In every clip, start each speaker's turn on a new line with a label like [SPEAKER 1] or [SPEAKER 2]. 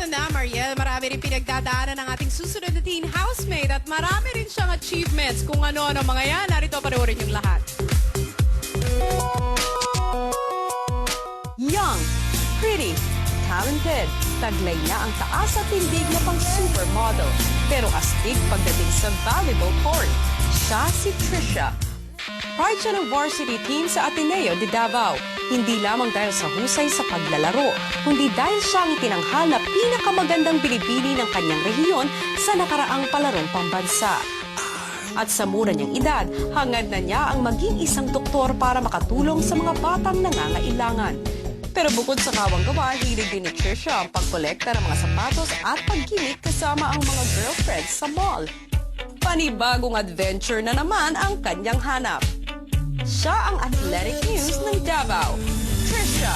[SPEAKER 1] Eto na, Mariel, marami rin pinagdadaanan ng ating susunod na teen housemate at marami rin siyang achievements. Kung ano-ano mga yan, narito panoorin yung lahat.
[SPEAKER 2] Young, pretty, talented, taglay na ang taas at tindig na pang supermodel. Pero astig pagdating sa volleyball court, siya si Trisha. Pride siya ng varsity team sa Ateneo de Davao. Hindi lamang dahil sa husay sa paglalaro, kundi dahil siya ang itinanghal na pinakamagandang binibini ng kanyang rehiyon sa nakaraang palarong pambansa. At sa mura niyang edad, hangad na niya ang maging isang doktor para makatulong sa mga batang nangangailangan. Pero bukod sa kawang gawa, hilig din ni Trisha ang pagkolekta ng mga sapatos at pagkinik kasama ang mga girlfriends sa mall. Panibagong adventure na naman ang kanyang hanap. Siya ang athletic news ng Davao, Trisha.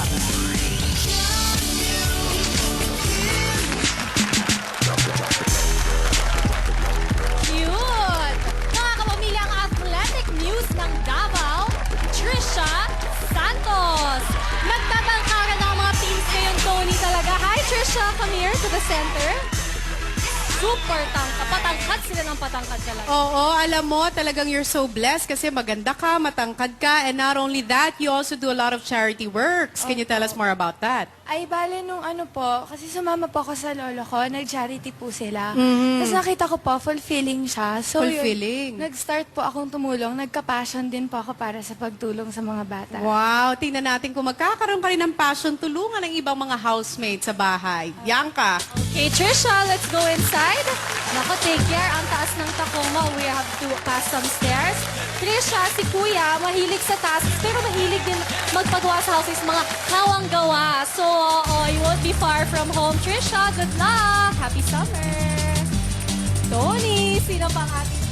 [SPEAKER 3] Cute! Nakakapamili ang athletic news ng Davao, Trisha Santos. Nagtatangkaran ang mga teams ngayon, Tony, talaga. Hi, Trisha! Come here to the center. Super tangkad. Patangkad sila ng patangkad talaga.
[SPEAKER 1] Oo, alam mo, talagang you're so blessed kasi maganda ka, matangkad ka, and not only that, you also do a lot of charity works. Can you tell us more about that?
[SPEAKER 4] Ay, bale nung ano po, kasi sumama po ako sa lolo ko, nag-charity po sila. Tapos nakita ko po, fulfilling siya. So,
[SPEAKER 1] Fulfilling.
[SPEAKER 4] Nag-start po akong tumulong. Nagka-passion din po ako para sa pagtulong sa mga bata.
[SPEAKER 1] Wow, tingnan natin kung magkakaroon ka rin ng passion, tulungan ng ibang mga housemates sa bahay. Bianca.
[SPEAKER 3] Okay, Trisha, let's go inside. Nako, take care. Ang taas ng Tacoma. We have to pass some stairs. Trisha, si Kuya, mahilig sa tasks, pero mahilig din magpagawa sa houses, mga kawang gawa. So, you won't be far from home. Trisha, good luck! Happy summer! Tony, sino pang ating